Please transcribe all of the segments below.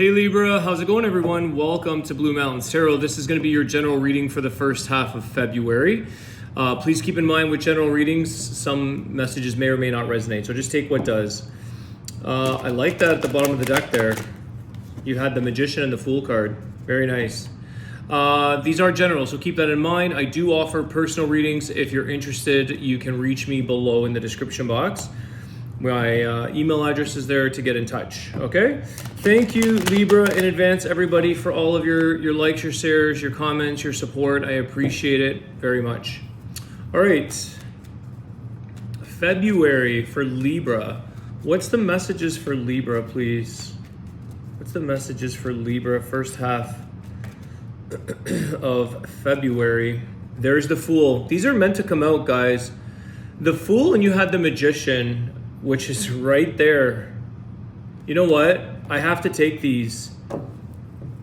Hey Libra, how's it going everyone? Welcome to Blue Mountains Tarot. This is going to be your general reading for the first half of February. Please keep in mind with general readings, some messages may or may not resonate, so just take what does. I like that at the bottom of the deck there. You had the Magician and the Fool card. Very nice. These are general, so keep that in mind. I do offer personal readings. If you're interested, you can reach me below in the description box. My email address is there to get in touch, okay? Thank you, Libra, in advance, everybody, for all of your likes, your shares, your comments, your support. I appreciate it very much. All right, February for Libra. What's the messages for Libra, please? What's the messages for Libra, first half of February? There's the Fool. These are meant to come out, guys. The Fool, and you had the Magician, which is right there. You know what? I have to take these.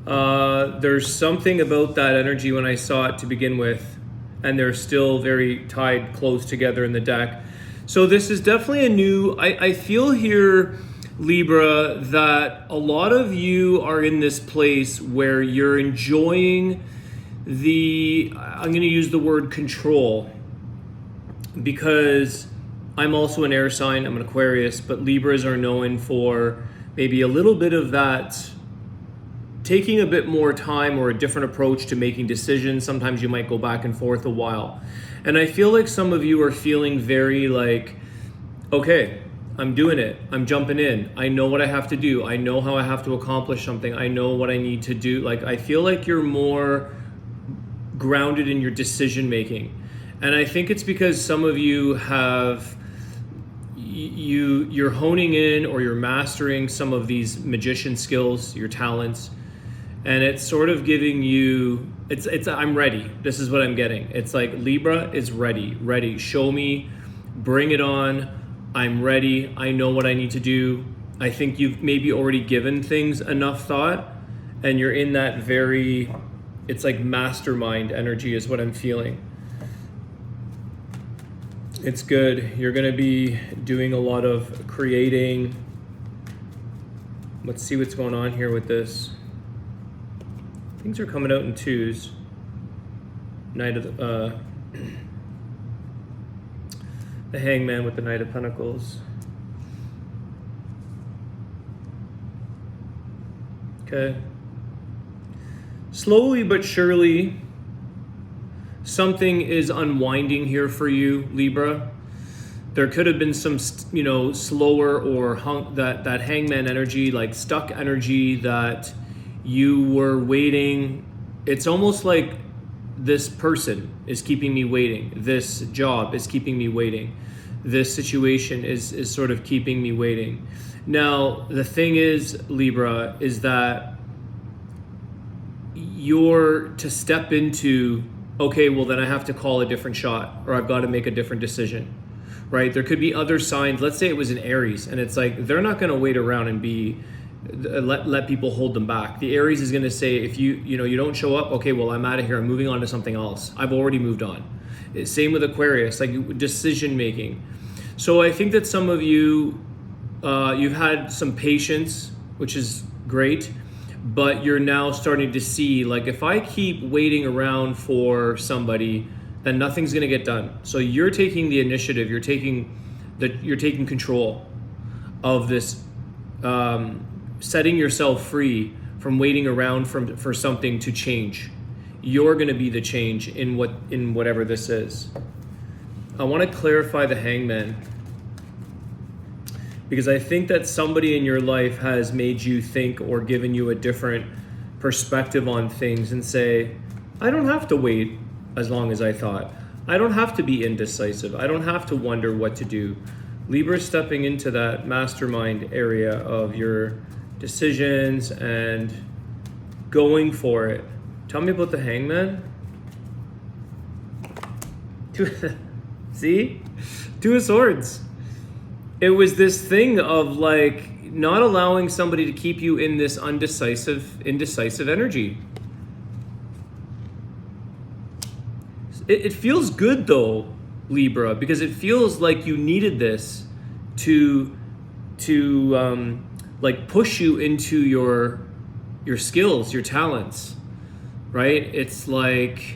There's something about that energy when I saw it to begin with, and they're still very tied close together in the deck. So this is definitely a new, I feel here, Libra, that a lot of you are in this place where you're enjoying I'm gonna use the word control, because I'm also an air sign, I'm an Aquarius, but Libras are known for maybe a little bit of that, taking a bit more time or a different approach to making decisions. Sometimes you might go back and forth a while. And I feel like some of you are feeling very like, okay, I'm doing it, I'm jumping in, I know what I have to do, I know how I have to accomplish something, I know what I need to do. Like, I feel like you're more grounded in your decision making. And I think it's because some of you have, you're honing in or you're mastering some of these magician skills, your talents, and it's sort of giving you, it's I'm ready. This is what I'm getting. It's like Libra is ready. Show me, bring it on. I'm ready. I know what I need to do. I think you've maybe already given things enough thought, and you're in that very, it's like mastermind energy is what I'm feeling. It's good. You're going to be doing a lot of creating. Let's see what's going on here with this. Things are coming out in twos. Knight of the Hangman with the Knight of Pentacles. Okay. Slowly but surely, something is unwinding here for you, Libra. There could have been some, slower or that hangman energy, like stuck energy that you were waiting. It's almost like this person is keeping me waiting. This job is keeping me waiting. This situation is sort of keeping me waiting. Now, the thing is, Libra, is that you're to step into, okay, well then I have to call a different shot, or I've got to make a different decision, right? There could be other signs. Let's say it was an Aries, and it's like they're not going to wait around and be let people hold them back. The Aries is going to say, if you don't show up, okay, well I'm out of here. I'm moving on to something else. I've already moved on. Same with Aquarius, like decision making. So I think that some of you, you've had some patience, which is great. But you're now starting to see, like, if I keep waiting around for somebody, then nothing's going to get done. So you're taking the initiative. You're taking control of this, setting yourself free from waiting around for something to change. You're going to be the change in whatever this is. I want to clarify the Hangman, because I think that somebody in your life has made you think or given you a different perspective on things and say, I don't have to wait as long as I thought. I don't have to be indecisive. I don't have to wonder what to do. Libra stepping into that mastermind area of your decisions and going for it. Tell me about the Hangman. See? Two of Swords. It was this thing of like not allowing somebody to keep you in this indecisive energy. It feels good though, Libra, because it feels like you needed this to like push you into your your skills, your talents, right? It's like,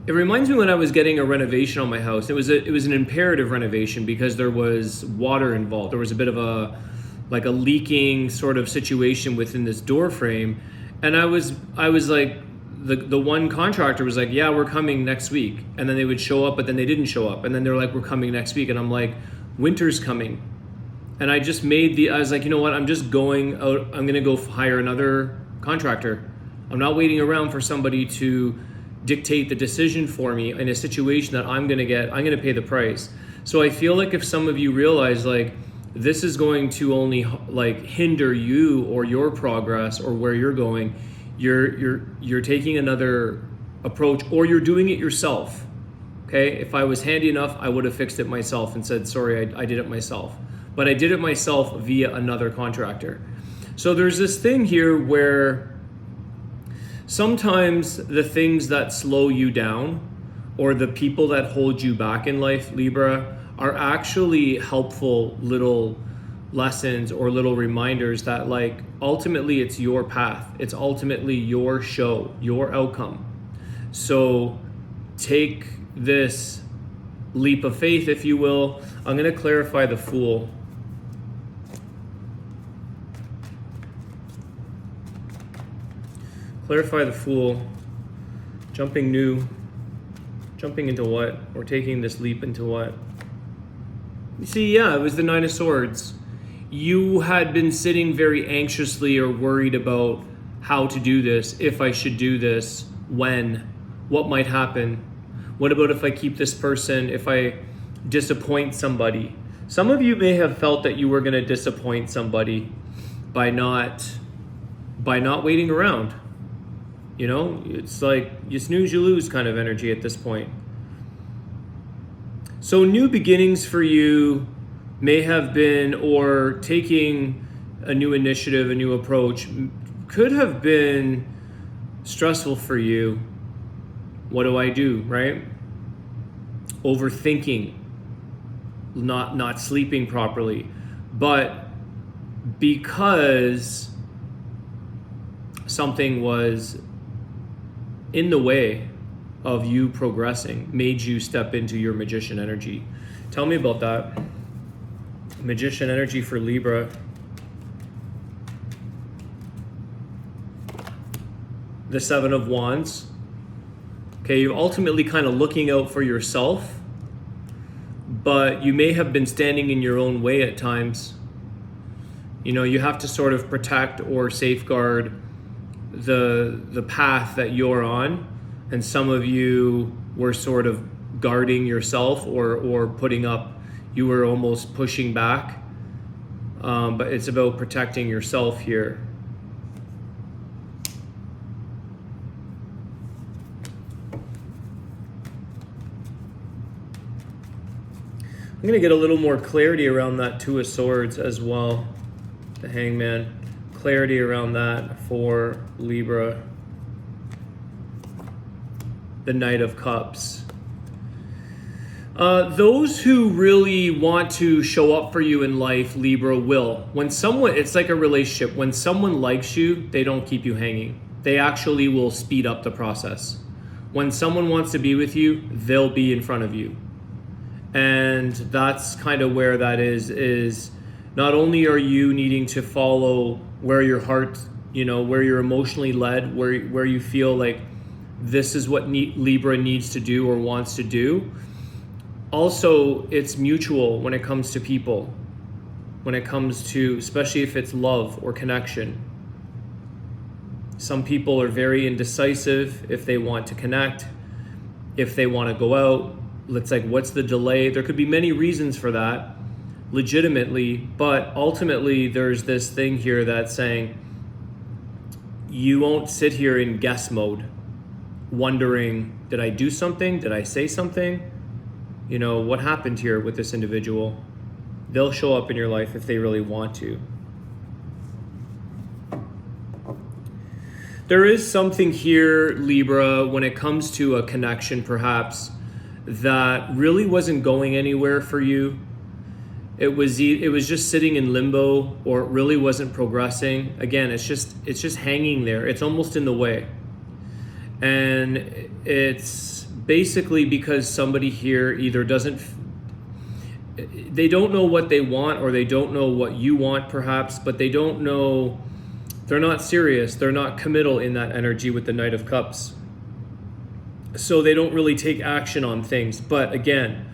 it reminds me when I was getting a renovation on my house. It was an imperative renovation because there was water involved. There was a bit of a leaking sort of situation within this door frame, and I was like, the one contractor was like, yeah, we're coming next week, and then they would show up, but then they didn't show up, and then they're like, we're coming next week, and I'm like, winter's coming, and I was like, you know what, I'm just going out. I'm gonna go hire another contractor. I'm not waiting around for somebody to dictate the decision for me in a situation that I'm gonna pay the price. So I feel like if some of you realize like this is going to only like hinder you or your progress or where you're going, you're taking another approach, or you're doing it yourself. Okay, if I was handy enough, I would have fixed it myself and said, sorry, I did it myself. But I did it myself via another contractor. So there's this thing here where sometimes the things that slow you down or the people that hold you back in life, Libra, are actually helpful little lessons or little reminders that like ultimately it's your path. It's ultimately your show, your outcome. So take this leap of faith, if you will. I'm going to clarify the Fool. Clarify the Fool. Jumping into what? Or taking this leap into what? You see, yeah, it was the Nine of Swords. You had been sitting very anxiously or worried about how to do this, if I should do this, when, what might happen. What about if I keep this person, if I disappoint somebody? Some of you may have felt that you were going to disappoint somebody by not waiting around. You know, it's like you snooze, you lose kind of energy at this point. So new beginnings for you may have been, or taking a new initiative, a new approach, could have been stressful for you. What do I do, right? Overthinking, not sleeping properly. But because something was in the way of you progressing, made you step into your magician energy. Tell me about that. Magician energy for Libra. The Seven of Wands. Okay, you're ultimately kind of looking out for yourself, but you may have been standing in your own way at times. You know, you have to sort of protect or safeguard the path that you're on, and some of you were sort of guarding yourself or putting up, you were almost pushing back, but it's about protecting yourself here. I'm going to get a little more clarity around that Two of Swords as well, the Hangman. Clarity around that for Libra. The Knight of Cups. Those who really want to show up for you in life, Libra, will. When someone, it's like a relationship. When someone likes you, they don't keep you hanging. They actually will speed up the process. When someone wants to be with you, they'll be in front of you. And that's kind of where that is not only are you needing to follow where your heart, you know, where you're emotionally led, where you feel like this is what Libra needs to do or wants to do. Also, it's mutual when it comes to people, when it comes to, especially if it's love or connection. Some people are very indecisive if they want to connect, if they want to go out. It's like, what's the delay? There could be many reasons for that, legitimately, but ultimately there's this thing here that's saying you won't sit here in guess mode, wondering, did I do something? Did I say something? You know, what happened here with this individual? They'll show up in your life if they really want to. There is something here, Libra, when it comes to a connection perhaps, that really wasn't going anywhere for you. It was just sitting in limbo, or it really wasn't progressing. Again, it's just hanging there. It's almost in the way. And it's basically because somebody here either they don't know what they want, or they don't know what you want perhaps, but they don't know, they're not serious, they're not committal in that energy with the Knight of Cups. So they don't really take action on things. But again,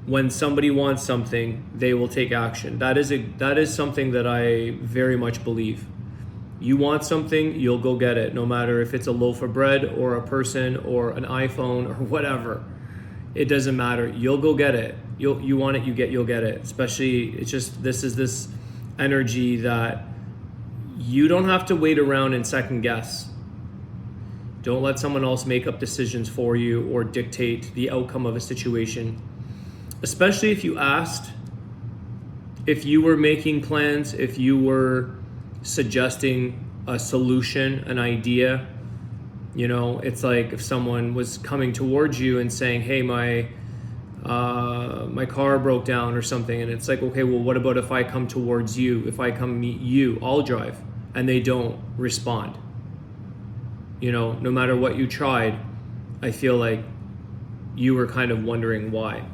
when somebody wants something, they will take action. That is something that I very much believe. You want something, you'll go get it, no matter if it's a loaf of bread or a person or an iPhone or whatever. It doesn't matter. You'll go get it. You want it, you'll get it. Especially, it's just, this energy that you don't have to wait around and second guess. Don't let someone else make up decisions for you or dictate the outcome of a situation. Especially if you asked, if you were making plans, if you were suggesting a solution, an idea. You know, it's like if someone was coming towards you and saying, hey, my car broke down or something, and it's like, okay, well, what about if I come towards you? If I come meet you, I'll drive. And they don't respond. You know, no matter what you tried, I feel like you were kind of wondering why.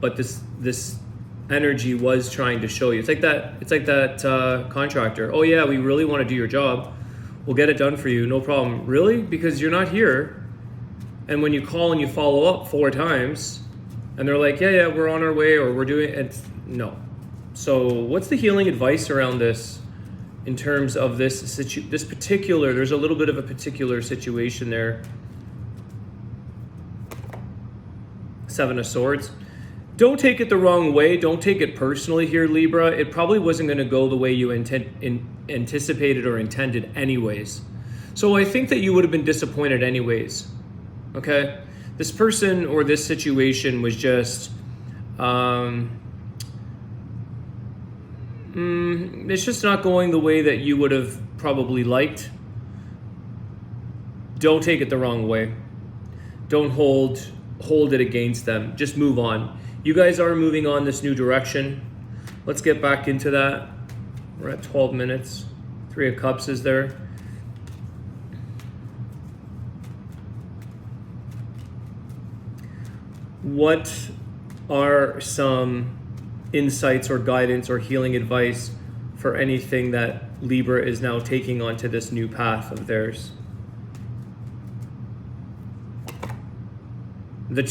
But this energy was trying to show you. It's like that contractor. Oh yeah, we really want to do your job. We'll get it done for you, no problem. Really? Because you're not here. And when you call and you follow up 4 times, and they're like, yeah, we're on our way, or we're doing it. No. So what's the healing advice around this in terms of this particular, there's a little bit of a particular situation there. 7 of Swords. Don't take it the wrong way. Don't take it personally here, Libra. It probably wasn't going to go the way you anticipated or intended anyways. So I think that you would have been disappointed anyways. Okay? This person or this situation was just... it's just not going the way that you would have probably liked. Don't take it the wrong way. Don't hold it against them. Just move on. You guys are moving on this new direction. Let's get back into that. We're at 12 minutes. 3 of Cups is there. What are some insights or guidance or healing advice for anything that Libra is now taking onto this new path of theirs? The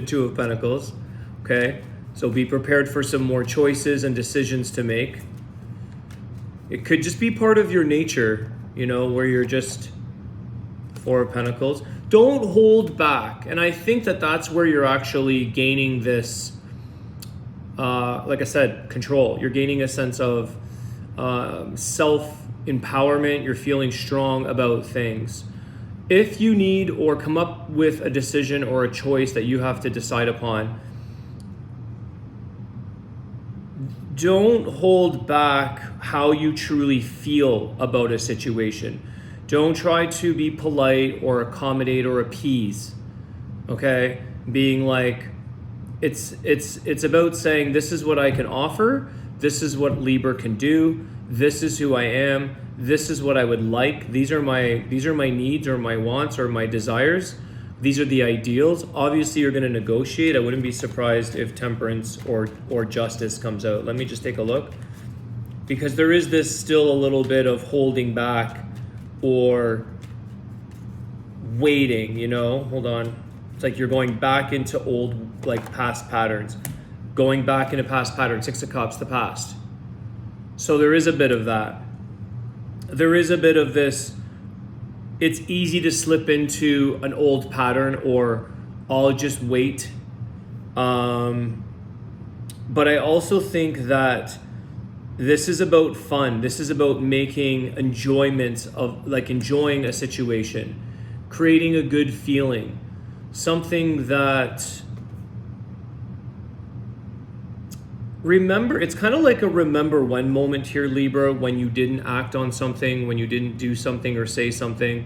Two of Pentacles. Okay, so be prepared for some more choices and decisions to make. It could just be part of your nature, you know, where you're just 4 of Pentacles. Don't hold back. And I think that that's where you're actually gaining this, like I said, control. You're gaining a sense of self-empowerment. You're feeling strong about things. If you need or come up with a decision or a choice that you have to decide upon, don't hold back how you truly feel about a situation. Don't try to be polite or accommodate or appease. Okay? Being like, it's about saying, this is what I can offer, this is what Libra can do, this is who I am, this is what I would like, these are my needs or my wants or my desires. These are the ideals. Obviously, you're going to negotiate. I wouldn't be surprised if Temperance or Justice comes out. Let me just take a look. Because there is this still a little bit of holding back or waiting, you know? Hold on. It's like you're going back into old, like, past patterns. Going back into past patterns. 6 of Cups, the past. So there is a bit of that. There is a bit of this... It's easy to slip into an old pattern or I'll just wait. But I also think that this is about fun. This is about making enjoyment of, like, enjoying a situation, creating a good feeling, something that, remember, it's kind of like a remember when moment here, Libra, when you didn't act on something, when you didn't do something or say something,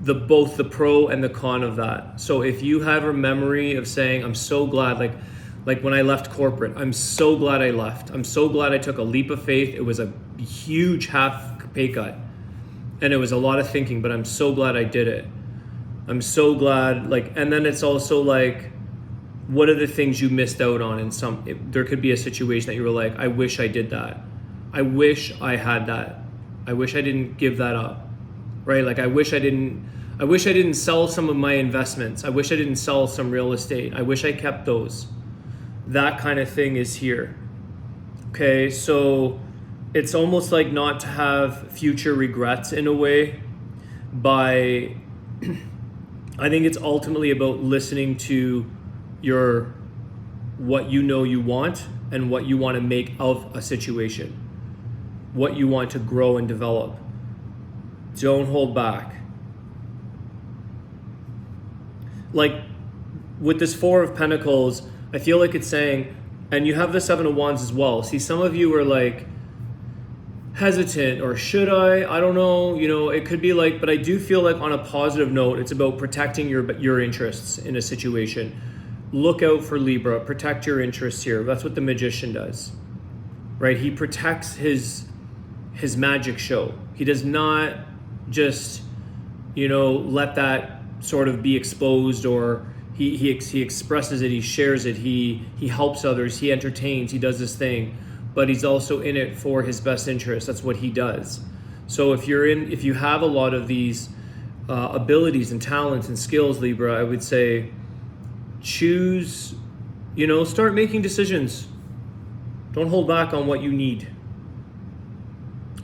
both the pro and the con of that. So if you have a memory of saying, I'm so glad, like Like when I left corporate, I'm so glad I left. I'm so glad I took a leap of faith. It was a huge half pay cut and it was a lot of thinking, but I'm so glad I did it. I'm so glad, like, and then it's also like, what are the things you missed out on in there could be a situation that you were like, I wish I did that. I wish I had that. I wish I didn't give that up, right? Like I wish I didn't sell some of my investments. I wish I didn't sell some real estate. I wish I kept those. That kind of thing is here. Okay, so it's almost like not to have future regrets in a way. I think it's ultimately about listening to what you know you want and what you want to make of a situation, what you want to grow and develop. Don't hold back. Like with this Four of Pentacles, I feel like it's saying, and you have the Seven of Wands as well. See, some of you are like hesitant, or should I don't know, it could be like, but I do feel like on a positive note, it's about protecting your interests in a situation. Look out for Libra, protect your interests here. That's what the Magician does, right? He protects his magic show. He does not just, let that sort of be exposed, or he expresses it, he shares it, he helps others, he entertains, he does this thing, but he's also in it for his best interest. That's what he does. So if you have a lot of these abilities and talents and skills, Libra, I would say choose, start making decisions. Don't hold back on what you need.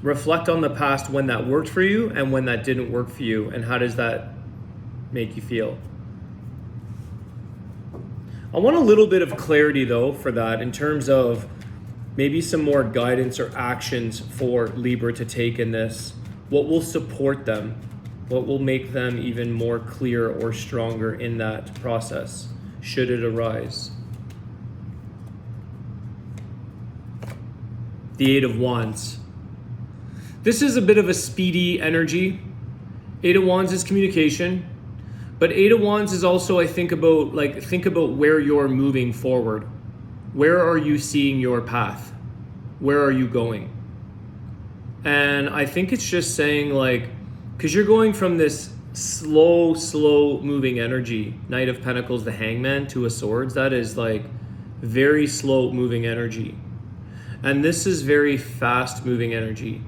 Reflect on the past, when that worked for you and when that didn't work for you, and how does that make you feel? I want a little bit of clarity though for that, in terms of maybe some more guidance or actions for Libra to take in this. What will support them? What will make them even more clear or stronger in that process, should it arise? The Eight of Wands. This is a bit of a speedy energy. Eight of Wands is communication. But Eight of Wands is also, I think about where you're moving forward. Where are you seeing your path? Where are you going? And I think it's just saying, like, because you're going from this slow moving energy, Knight of Pentacles, the Hangman, Two of Swords, that is like very slow moving energy. And this is very fast moving energy.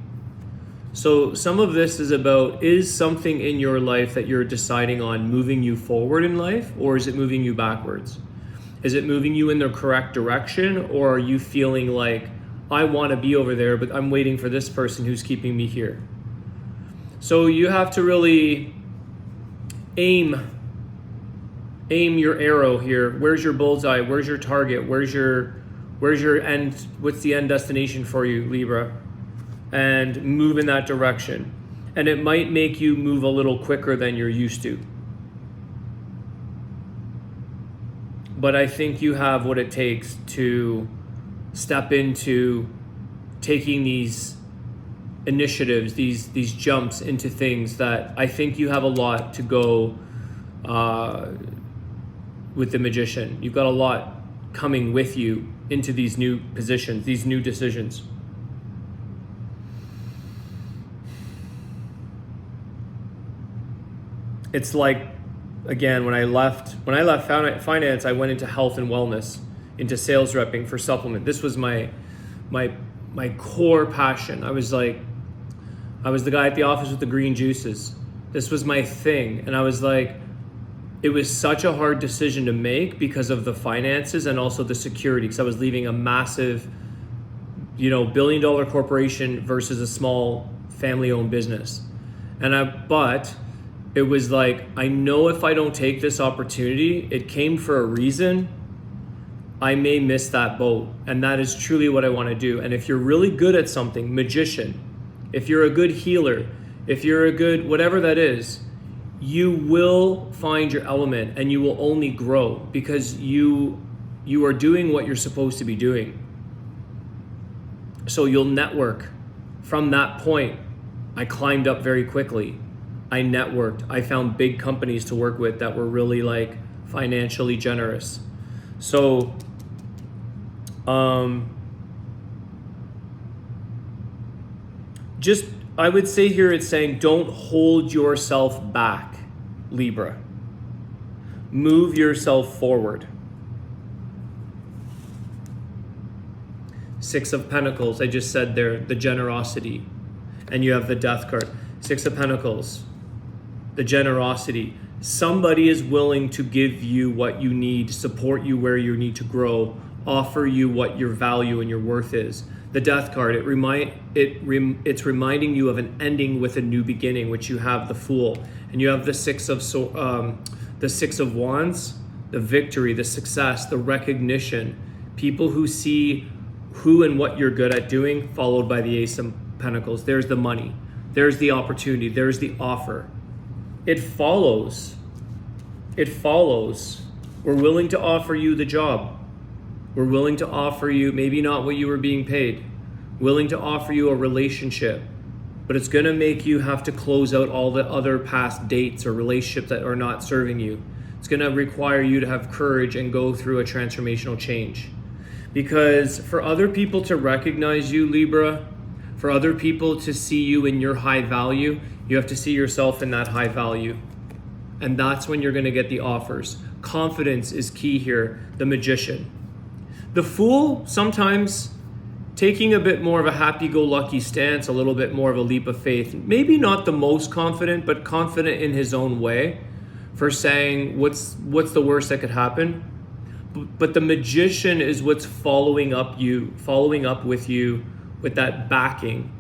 So some of this is about, is something in your life that you're deciding on moving you forward in life, or is it moving you backwards? Is it moving you in the correct direction, or are you feeling like, I want to be over there, but I'm waiting for this person who's keeping me here? So you have to really aim your arrow here. Where's your bullseye? Where's your target? Where's your end? What's the end destination for you, Libra? And move in that direction. And it might make you move a little quicker than you're used to. But I think you have what it takes to step into taking these initiatives, these jumps into things that I think you have a lot to go with the Magician. You've got a lot coming with you into these new positions, these new decisions. It's like, again, when I left finance, I went into health and wellness, into sales repping for supplement. This was my core passion. I was the guy at the office with the green juices. This was my thing. And I was like, it was such a hard decision to make because of the finances and also the security, because I was leaving a massive, billion-dollar corporation versus a small family-owned business. But it was like, I know if I don't take this opportunity, it came for a reason, I may miss that boat. And that is truly what I want to do. And if you're really good at something, Magician, if you're a good healer, if you're a good whatever that is, you will find your element and you will only grow because you are doing what you're supposed to be doing. So you'll network. From that point, I climbed up very quickly. I networked. I found big companies to work with that were really like financially generous. So Just, I would say here it's saying don't hold yourself back, Libra. Move yourself forward. Six of Pentacles, I just said there, the generosity. And you have the Death card. Six of Pentacles, the generosity. Somebody is willing to give you what you need, support you where you need to grow, offer you what your value and your worth is. The Death card, it's reminding you of an ending with a new beginning, which you have the Fool, and you have the Six of Wands, the victory, the success, the recognition. People who see who and what you're good at doing, followed by the Ace of Pentacles. There's the money, there's the opportunity, there's the offer. It follows. We're willing to offer you the job. We're willing to offer you, maybe not what you were being paid, willing to offer you a relationship, but it's going to make you have to close out all the other past dates or relationships that are not serving you. It's going to require you to have courage and go through a transformational change. Because for other people to recognize you, Libra, for other people to see you in your high value, you have to see yourself in that high value. And that's when you're going to get the offers. Confidence is key here. The Magician. The Fool, sometimes taking a bit more of a happy-go-lucky stance, a little bit more of a leap of faith. Maybe not the most confident, but confident in his own way, for saying what's the worst that could happen. But the Magician is what's following up with you with that backing,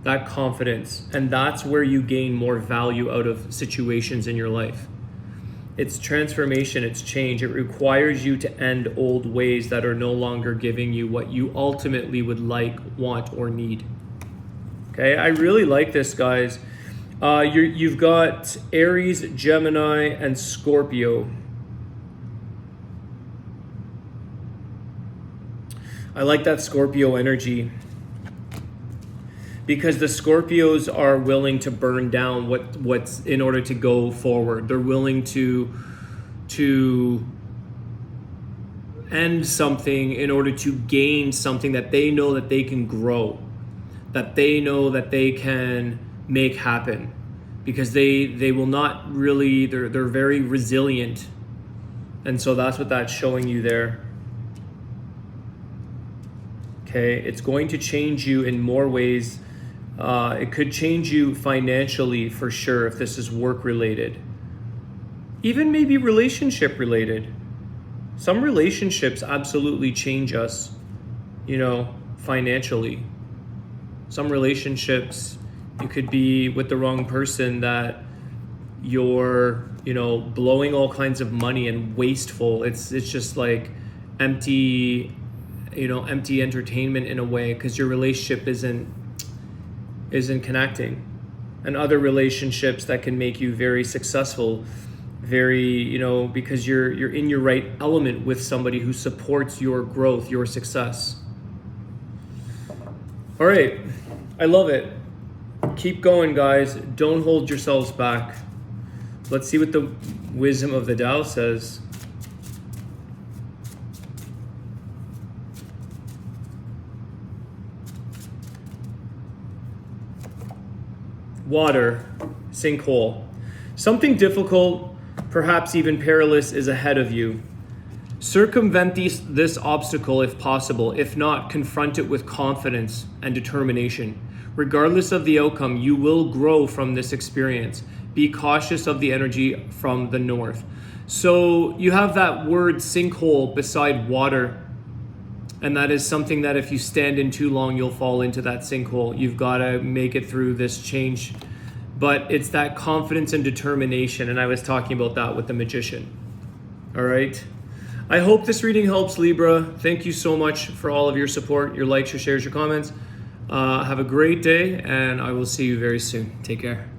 that confidence, and that's where you gain more value out of situations in your life. It's transformation, it's change. It requires you to end old ways that are no longer giving you what you ultimately would like, want, or need. Okay, I really like this, guys. You've got Aries, Gemini, and Scorpio. I like that Scorpio energy, because the Scorpios are willing to burn down what's in order to go forward. They're willing to end something in order to gain something that they know that they can grow, that they know that they can make happen, because they will not really, they're very resilient. And so that's what that's showing you there. Okay, it's going to change you in more ways. It could change you financially for sure if this is work related. Even maybe relationship related. Some relationships absolutely change us, financially. Some relationships, you could be with the wrong person that you're, blowing all kinds of money and wasteful. It's just like empty entertainment in a way, because your relationship isn't connecting. And other relationships that can make you very successful, very, because you're in your right element with somebody who supports your growth, your success. All right, I love it. Keep going, guys. Don't hold yourselves back. Let's see what the wisdom of the Tao says. Water, sinkhole. Something difficult, perhaps even perilous, is ahead of you. Circumvent this obstacle if possible. If not, confront it with confidence and determination. Regardless of the outcome, you will grow from this experience. Be cautious of the energy from the north. So you have that word sinkhole beside water. And that is something that if you stand in too long, you'll fall into that sinkhole. You've got to make it through this change. But it's that confidence and determination. And I was talking about that with the Magician. All right. I hope this reading helps, Libra. Thank you so much for all of your support, your likes, your shares, your comments. Have a great day, and I will see you very soon. Take care.